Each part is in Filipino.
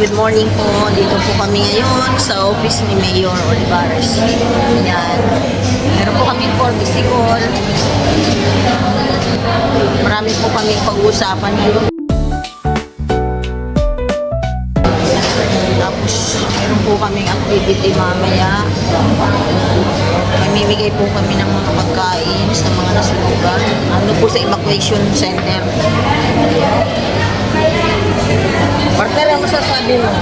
good morning po. Dito po kami ngayon sa office ni Mayor Olivares. Ayan. Meron po kami for bisikol. Marami po kami pag-uusapan ngayon. Tapos, meron po kaming activity mamaya. Mamimigay po kami ng mga pagkain sa mga nasunugan. Ano po sa evacuation center. Partner, ang masasabi mo?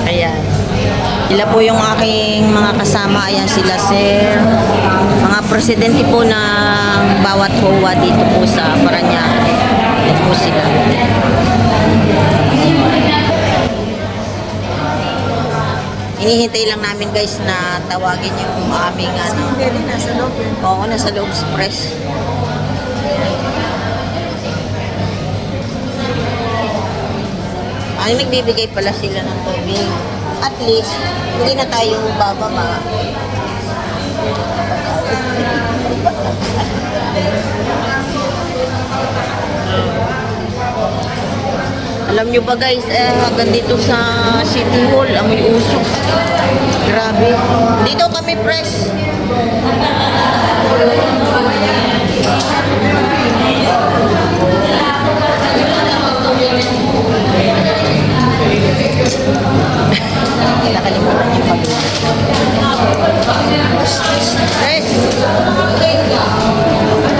Ayan. Sila po yung aking mga kasama. Ayan sila, sir. Mga presidente po ng bawat HOA dito po sa Parañaque. Ayan po sila. Hinihintay lang namin guys na tawagin yung aming ano. Hindi, nasa loob yun. Oo, nasa loob sa press. Ay, nagbibigay pala sila ng tubig. At least, hindi na tayo bababa. Alam nyo ba guys, hanggang dito sa City Hall, amoy usok. Grabe. Dito kami press. Nakalimutan yung pagod. Press.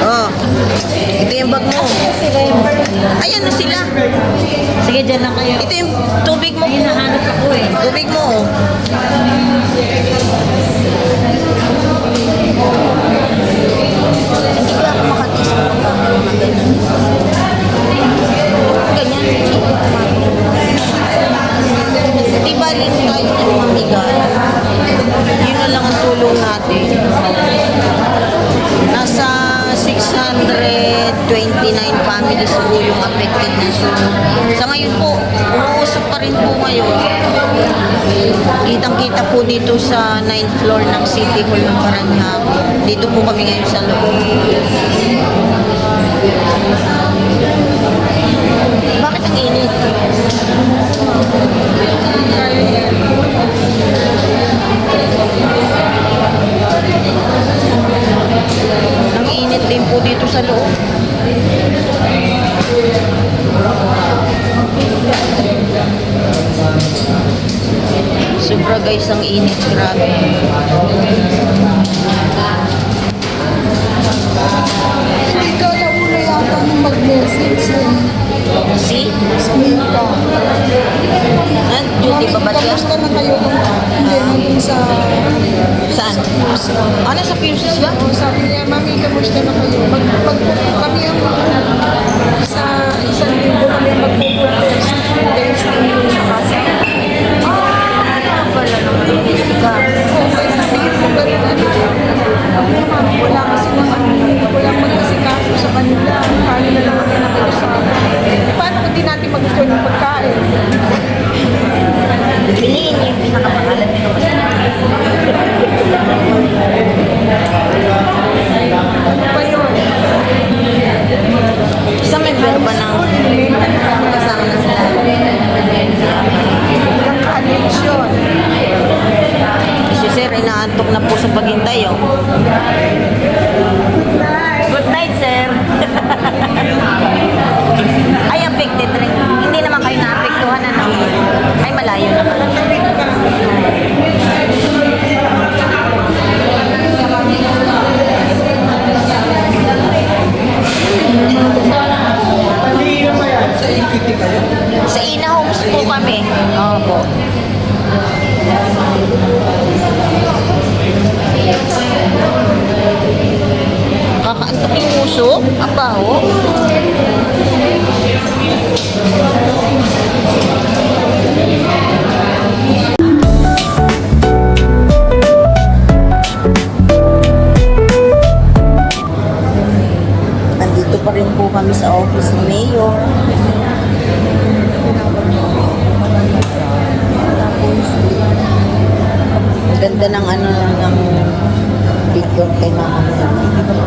Oh. Ito yung bag mo. Ayan na sila. Sige, dyan lang kayo. Ito yung tubig mo. Hinahanap ako eh. Tubig mo. Hindi ko ako makatis ng mga ganyan. Ganyan. Di balik tayo ng mamigay. Yun na lang ang tulong natin. Nasa 629 families po yung affected na sunog. Sa ngayon po, umuusok pa rin po ngayon. Kitang-kita po dito sa 9th floor ng City Hall ng Parañaque. Dito po kami ngayon sa loob. Bakit ang init? Ang init din po dito sa loob. Sobra guys ang init, grabe. Ikaw na ulo yata nung mag-message eh. See? Smita. Duty pa ba siya? Kamusta na kayo kung hindi nandun sa... Saan? Ano sa Pierces ba? O, sabi niya, Mami, kamusta na kayo? Kami ang sa isang linggo kami ang mag-protest. Dahil stingin sa kasi. Wala naman yung Jessica. Oo, may sabihin mo ba rin ano? Ma'am, wala kasi naman, walang mag-asikaso sa kanila. Paano na lang kami nag-usapan? Paano kung di natin magustuhan yung pagkain? Piliin niyo yung pinakamahalan nito. Ano ba yun? Isa may pero ba ng kasama na sila? Yung college yun. Si Sir, inaantok na po sa paghintay, oh. Good night, Sir. Ay, affected rin. Hindi naman kayo naapektuhan, ano? Ay, malayo naman. Sa Ina Homes po kami. Oo po. Kakaantok yung uso. Ang baho. Nandito pa rin po kami sa office ni Mayor. Tapos, Ganda ng ano ng picture kay Mama mo.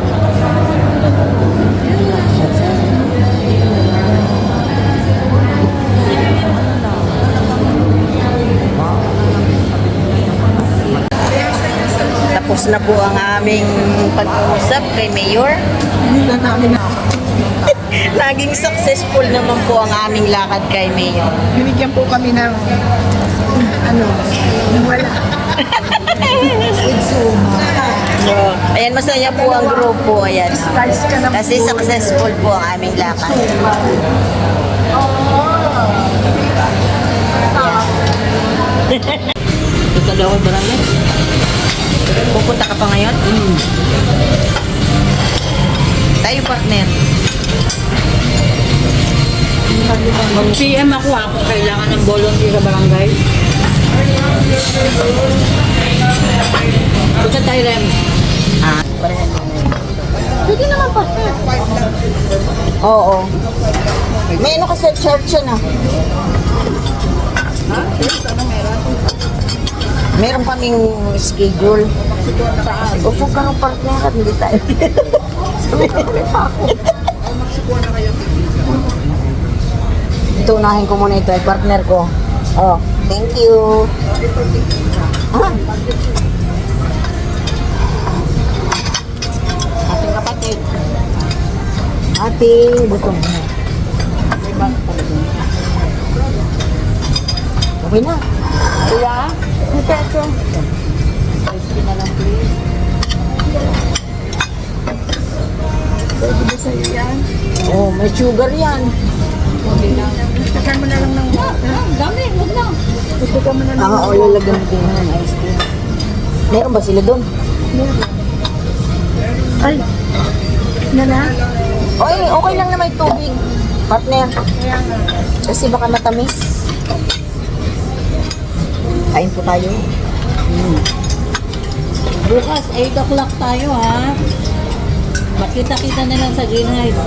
Tapos na po ang aming pag-uusap kay Mayor. Hindi na namin na. Naging successful naman po ang aming lakad kay Mayor. Binigyan po kami ng wala. With Zuma. So, ayan, masaya po ang grupo. Ayan. Rice ka ng Kasi successful po ang aming lakad. Ito daw ko barangay. Pupunta ka pa ngayon? Tayo partner. Mag-PM ako kung kailangan ng volunteer sa barangay. Punta tayo, Rem. Ah, parehan din. Pwede naman partner. Oo. May ano kasi church yan ah. Meron kaming schedule. O kung kanong partner at hindi tayo. Sabihin pa ako. Ito, unahin ko muna ito. Ay, partner ko. Oh, thank you. Ah. Ating kapatid. Ate, gutom na. Okay na. Kuya, Ito. ice cream na lang please. Pwede ba sa'yo yan? Oh, may sugar yan. Okay lang. Tagan mo na lang ng Dami, huwag na. Tagan mo na lang Oo, lalagyan din ng ice cream. Meron ba sila doon? Ay. Na? Oy, okay lang na may tubig. Partner. Kaya nga. Kasi baka matamis. Kain po tayo. Bukas, 8 o'clock tayo ha. Makita-kita na lang sa Green Heights.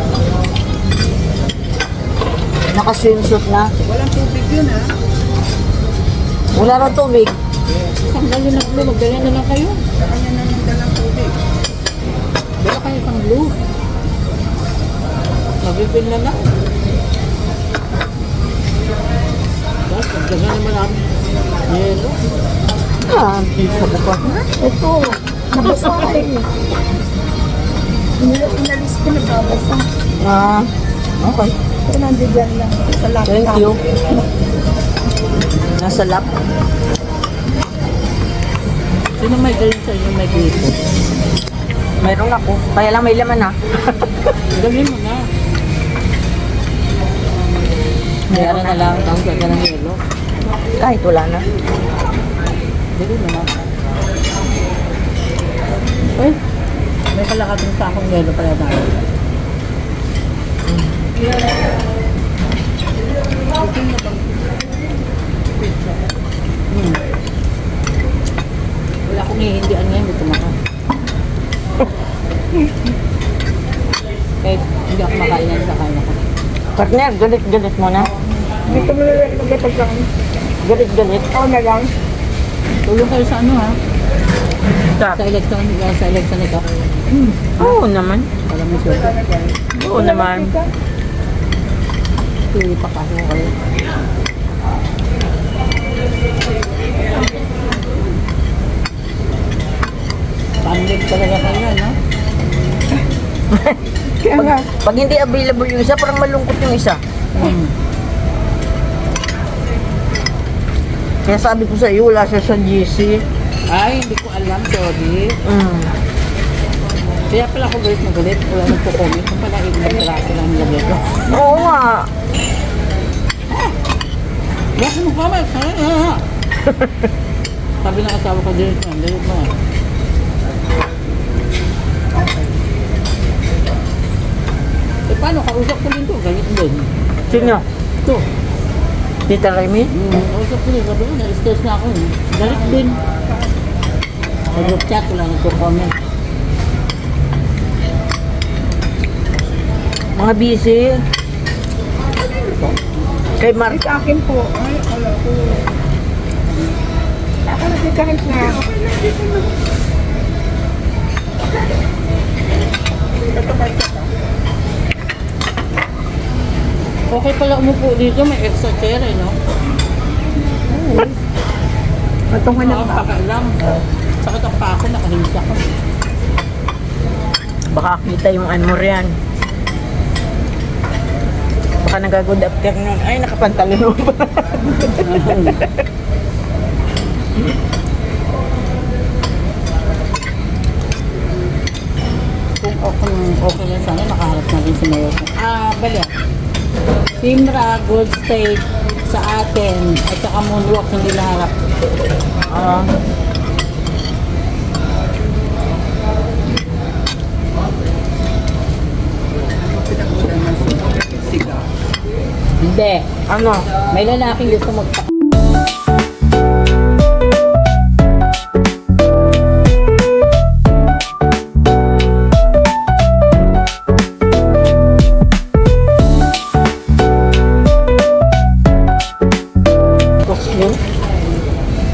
Naka-swimsuit na. Walang tubig yun ha. Wala na tubig. Isang galon na blue, magdala na lang kayo. Kanya na ng dalang tubig. Dala kayo isang blue. Mabibig na lang. Tapos, magdala naman namin. Yelo. Ah, sabi ko. Ito. Nabasa ka eh. Inalis ko nababasa. Ah, okay. Ito nandiyan lang. Sa laptop. Thank you. Nasa lap. Sino may galing sa inyo may grito? Mayroon ako. Kaya lang may laman ah. Galing mo na. Mayroon na lang. Tapos ka ng yelo. Kahit wala na. Galing mo na. Uy, may kalakating sa akong yelo pala tayo. Wala akong hihindian ngayon, dito maka. Kahit hindi ako makain yan, kakain ako. Partner, galit-galit mo na. Dito mo lang magkatagang. Galit-galit. Oo na lang. Tulong kayo sa ano ha? Sa election ito. Oo naman. Para may swerte. Oo naman. Pili pa kaso kayo. Pangit talaga kayo, no? Kaya nga. Pag hindi available yung isa, parang malungkot yung isa. Kaya sabi ko sa iyo, wala siya sa GC. Ay, hindi ko alam, sorry. Mm. Kaya pala ako galit na galit. Wala nagpo-comment. Kung pala ibang klase lang nilagay ko. Oo nga. Huwag mo comment. Sabi ng asawa ko, delete mo. Delete mo. Eh, paano? Kausap ko din to. Galit din. Sino? Ito. Tita Remy? Kausap ko din. Sabi ko, na-stress na ako. Galit din. Sa group chat, wala nagpo-comment. Mga busy. Kay Mark. Sa akin po. Ay, ala ko. ako nagkakaroon na. Okay pala umupo dito, may extra chair eh, no? Matungan Oo, pakailang. Sakit ang pako, nakahinsa ko. Baka kita yung ano riyan. Baka nag-good afternoon. Ay, nakapantalon mo pa. Kung okay lang sana, nakaharap natin si Mayor. Bali. Simra, Gold State sa atin, at saka Moonwalk hindi naharap. Ah. Hindi. Ano? May lalaking gusto magpa...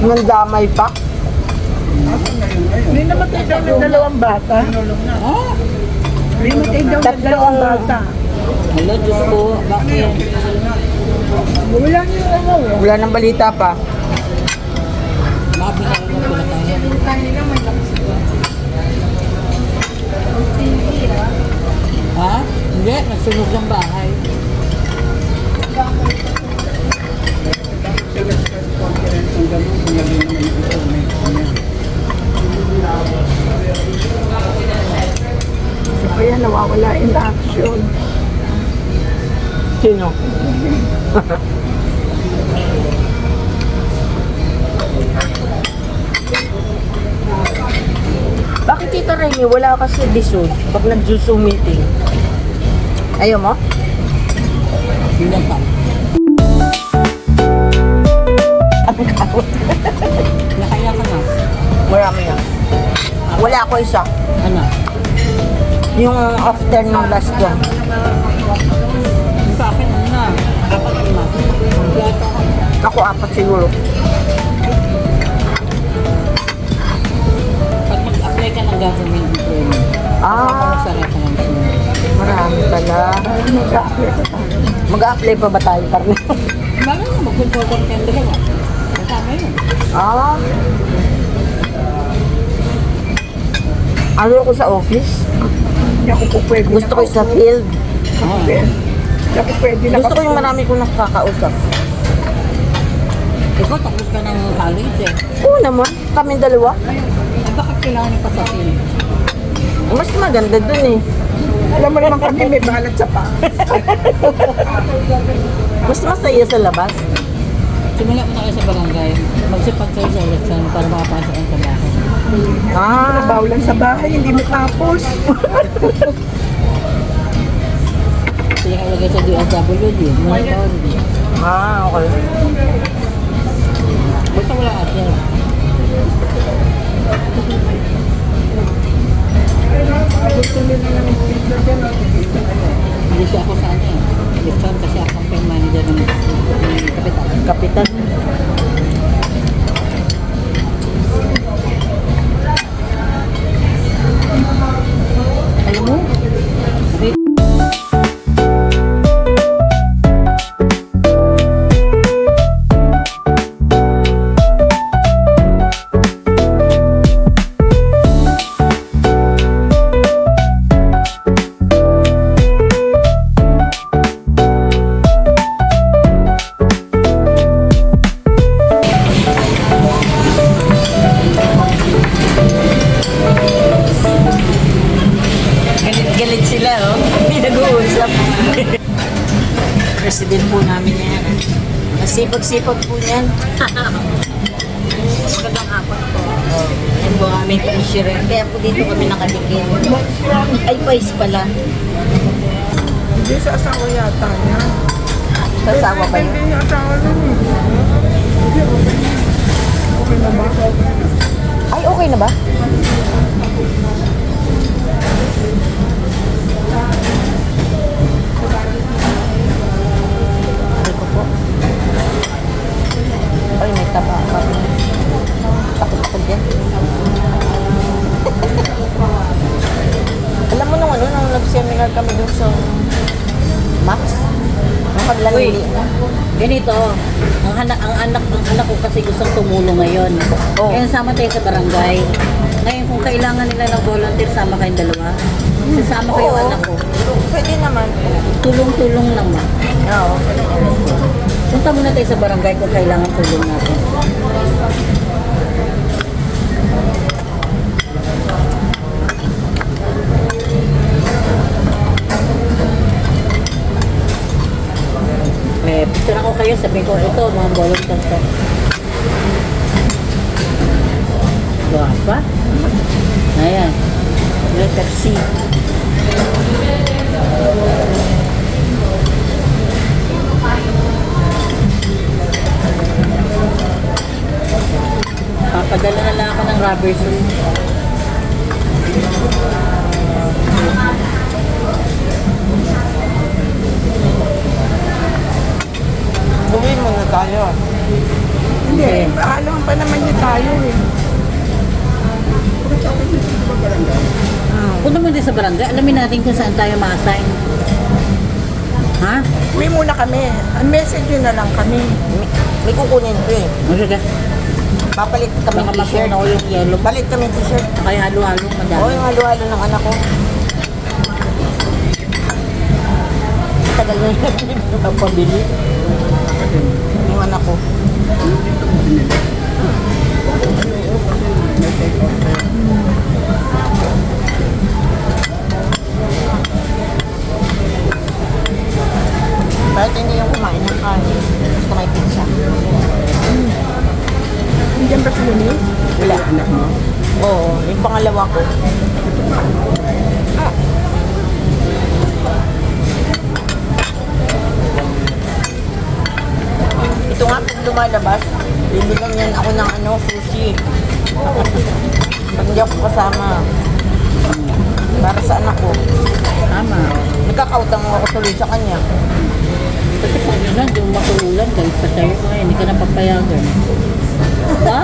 Nandamay pa? May namatay daw ng dalawang bata. Ah! May namatay daw ng dalawang bata. Hello, Diyos ko. Bakit? Wala niyo ano. Wala nang balita pa. Mabigay mo pala tayo. Ha? Hindi, nagsunog ng bahay. Kaya nawawala in action. Sino? Bakit Tita Remy, wala kasi disod pag nag-Zoom meeting? Ayaw mo? Hindi pa. Nakaya ka na. Marami yan. Wala ako isa. Ano? Yung after ng last one. Yung sa akin, ano na? Apat na. Yata ka. Ako apat siguro. Pag mag-apply ka ng government employment, Ah, sa reference mo. marami pala. Mag-a-apply pa ba tayo, Carmen? Bakit mo mag-consultant ka yung dalawa? Kasama yun. Ah. Ano ko sa office? Hindi ako po pwede. Gusto ko sa field. Hindi ako pwede. Gusto ko yung marami kong nakakausap. Ikaw, tapos ka ng college eh. Oo naman, kaming dalawa. Eh, bakit kailangan yung pasasin? Mas maganda dun eh. Alam mo naman kami may balat sa pa. Mas masaya sa labas. Simula mo na kayo sa barangay. Magsipag kayo sa election para makapasok ang trabaho. Ah, Trabaho lang sa bahay, hindi mo tapos. Kaya kalagay sa DSWD, monitoring. okay. Basta wala atin. Hindi siya ako sa ano eh. Election kasi ako campaign manager ng kapital. Kapitan. Alam mo? Sabi, Galit sila, oh. Hindi nag-uusap. President po namin yan. Masipag-sipag po yan. Magandang hapon po. Yan po aming treasurer. Kaya po dito kami nakadikit. Ay, pais pala. Hindi sa asawa yata niya. Sasawa ba yun? Hindi niya asawa nun eh. Hindi, okay. Okay na ba? Ay, okay na ba? Ay ko po. Ay, may taba. nag-seminar kami doon sa Max. Ang paglalili Uy. mo. Ganito, ang anak ko kasi gustong tumulong ngayon. Oo. Kaya sama tayo sa barangay. Ngayon kung kailangan nila ng volunteer, sama kayong dalawa. Sasama kayo Oo. anak ko. Pwede naman. Tulong-tulong naman. Oo. Punta muna tayo sa barangay kung kailangan tulong natin. Picture ako kayo, sabi ko, ito, mga volunteer to. Guwapa. Ayan. Letter C. Papadala na lang ako ng rubber suit. Gawin mo na tayo. Hindi, alam pa naman niya tayo eh. Punta mo din sa barangay, alamin natin kung saan tayo ma-assign. Ha? Uwi muna kami. Ang message yun na lang kami. May kukunin ko eh. Sige. Papalit kami Baka ng t-shirt. masunaw yung yellow. Palit kami ng t-shirt. Kaya halo-halo, madami. Oo, yung halo-halo ng anak ko. Tagal na yung pagpabili. Yung anak ko. Bakit hindi yung kumain ng kanin? Gusto may pizza. Hindi ba sila wala. Anak mo? Oo, yung pangalawa ko. Ito nga, pag lumalabas, bibilan yan ako ng sushi. Pag hindi ako kasama. Para sa anak ko. Tama. Nagkakautang ako tuloy sa kanya. Kasi kung yun lang, yung matululan, dahil pa tayo ngayon, hindi ka na papayagan. Ha?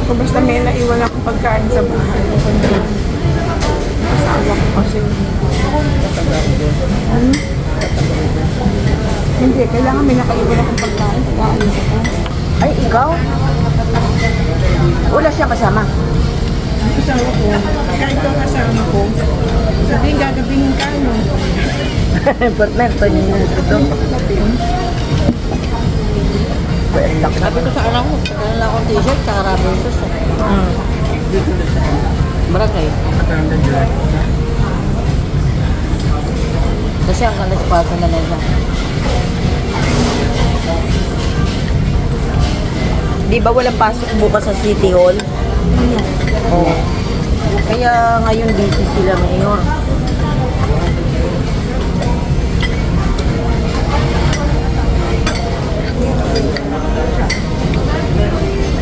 Kung basta may naiwan akong pagkain sa bahay. Asawa ko kasi. Hindi, kailangan may nakaiwan akong pagkain. Pagkain ko. Ay, ikaw? Wala siya kasama. Asawa ko, kahit ito ang kasama ko, sabihin gagabihin ka, no? Partner, paninins ko ito. Sabi ko sa anak ko, kailan akong t-shirt, tsaka rubber shoes. Barangay. Kasi ang ganda sa pato na nila. Di ba walang pasok bukas sa City Hall? Oo. Kaya ngayon busy sila, Mayor.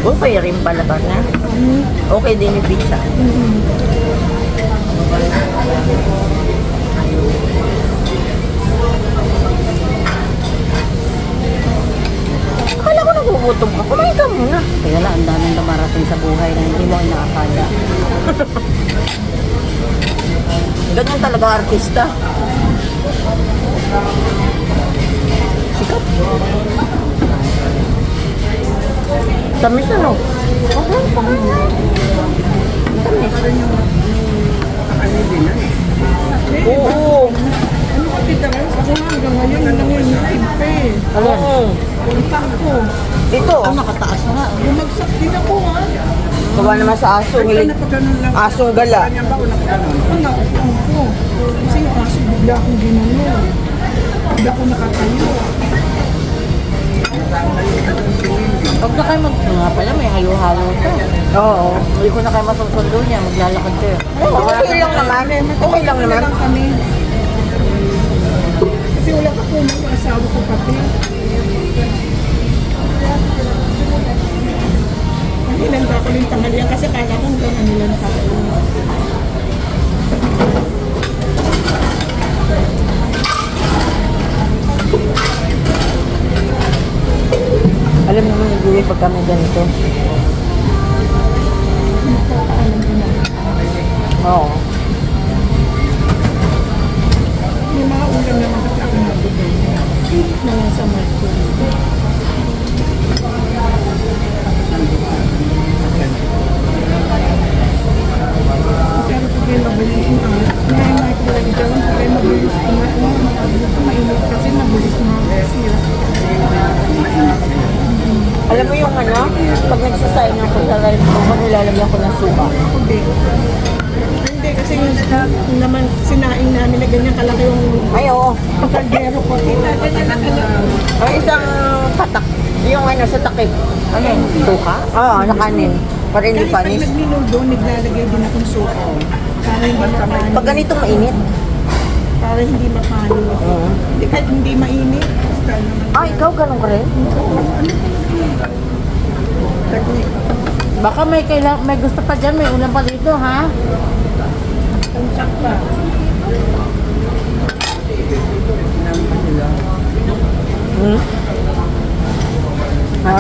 Okay rin pala ba na? Okay din yung pizza. Akala ko nagugutom ka. Kumain ka muna. Kaya lang, ang daming dumarating sa buhay na hindi mo inaakala. Ganyan talaga artista. Sikat. Tamis ano? Okay, tamis. Oo. Ano ko titaras? Ako nga hanggang ngayon na nangingitim pa eh. Oo. Untang ko. Ito. Ang nakataas na nga. Bumagsak din ako ha. Gawa naman sa aso. Ay, Hilig. napaganon lang. Asong gala. Kanya ba o napaganon? Ang nakapang ko. Kasi yung aso bigla akong ginanon. Bigla ako nakatayo. Huwag na kayo nga pala, may halo-halo ito. Oo. Hindi ko na kayo masusundo niya, maglalakad kayo. Okay lang naman. Okay lang naman. Kami. Kasi wala ka po ng asawa ko pati. Ang hinanda ko ng tanghalian kasi kala ko hanggang ano lang tayo. uuwi pag kami ganito. Oo. May mga ulam naman kasi ako nabigay. Na nasa market. Pero pag may mabilis na, may microwave dyan, pag may mabilis mainit kasi mabilis na sira. Alam mo yung ano, pag nagsasayang ako sa rice ko, nilalagyan ko ng suka. Hindi. Hindi kasi yung naman sinaing namin na ganyan kalaki yung Ay, oo. kaldero ko. Kita, ganyan na kalaki. Ay, isang patak. Yung ano, sa takip. Ano yun? Suka? Oo, nakanin. Para hindi Kahit pag panis. nagninudo, naglalagay din akong suka. Para hindi mapanis. Pag ganito mainit. Para hindi mapanis. Hindi, kahit hindi mainit. Basta naman. Ah, ikaw ganun ka rin? Technique. Baka may gusto pa dyan, may ulam pa dito, ha? Tansak pa. Hmm? Ha?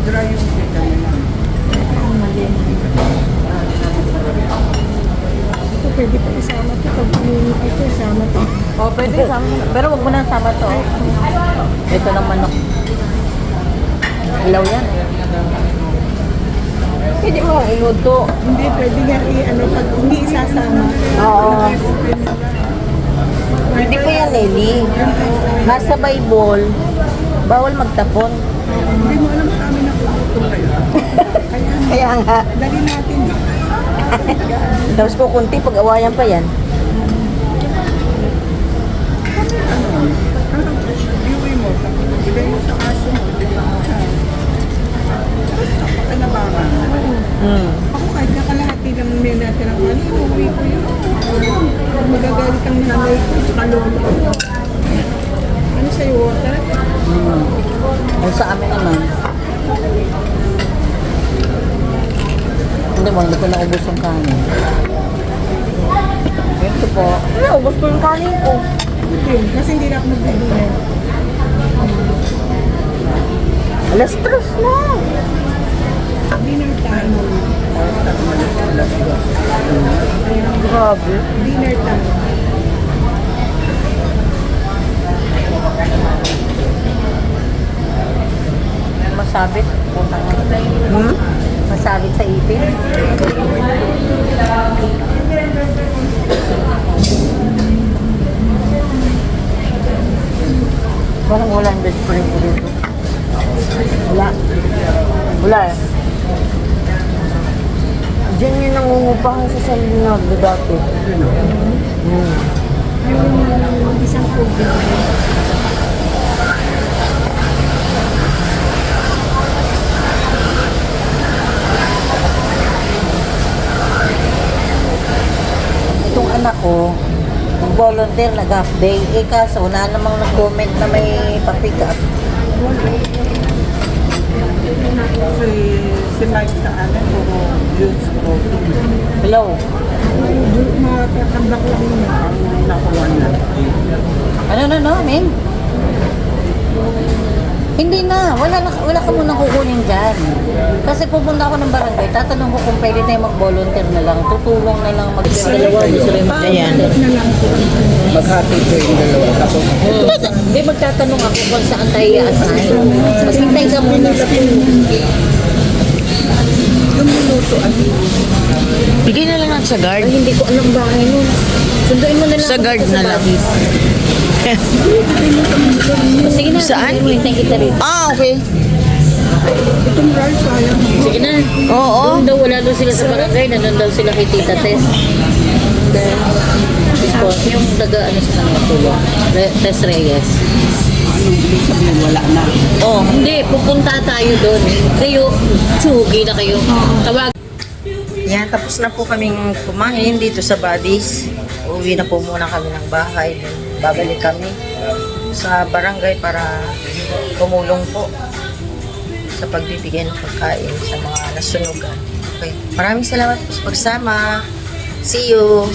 Dry yung kita nila. Ito pwede pa isama to. Pag ito isama to. Oo, pwede sama. Pero wag mo nang sama to. Ito ng manok. Ilaw yan. Pwede mo iluto. Hindi, pwede nga i-ano pag hindi isasama. Oo. Hindi po yan, Nelly. Nasa Bible, bawal magtapon. Hindi mo alam sa amin na kung kayo. Kaya nga. Dali natin. Tapos po kunti, pag-awayan pa yan. Iuwi mo. Ibigay mo sa aso mo. Pagkanabangan. Hmm. Ako kahit nakalahati lang may natirang ano, iuwi ko yun. Magagalit ang nanay ko, tsaka lolo ko. Ano sa'yo, water? Ay, sa amin naman. Hindi mo, hindi ko naubos yung kanin. Ito po. Naubos ko yung kanin ko. Ito yun, kasi hindi na ako magbibigay. Alas 3 na. Dinner time. Grabe. Dinner time. Masabit. Puta nga. Hmm? Masabit sa ipin. Parang wala ang best friend ko dito. Wala. Wala eh. Diyan yung nangungupahan sa San Leonardo dati. Yung isang COVID. Itong anak ko, nag-volunteer, nag-half day. Eh kaso, wala namang nag-comment na may pa-pick up. Si Mike sa amin, puro juice protein. Hello? Makakambak lang yun. Ang nakuha na. Ano, Min? Hindi na. Wala ka munang kukunin dyan. Kasi pupunta ako ng barangay, tatanong ko kung pwede tayo mag-volunteer na lang. Tutulong na lang mag-dalawa. Ayan. Na lang po. Maghati ko yung dalawa. Tapos, Hindi, magtatanong ako kung saan tayo i-assign. Mas hintay ka muna. Yung minuto, Bigay na lang sa guard. Ay, hindi ko alam bahay nun. Sunduin mo na lang. Sa ako guard dito na lang. Badis. Sige na, Saan? hintayin kita rin. Ah, okay. itong rice, sayang. Sige na. Oo. Doon daw, wala doon sila sa barangay. Nandun daw sila kay Tita Tess. Yung taga, ano sa mga tulong. Tess Reyes. anong ibig sabihin, wala na. Oh. Hindi, pupunta tayo doon. Kayo, tsugi na kayo. Tawag. Yan, tapos na po kaming kumain dito sa Badis. Uwi na po muna kami ng bahay. Babalik kami sa barangay para tumulong po sa pagbibigay ng pagkain sa mga nasunugan. Okay. Maraming salamat po sa pagsama. See you!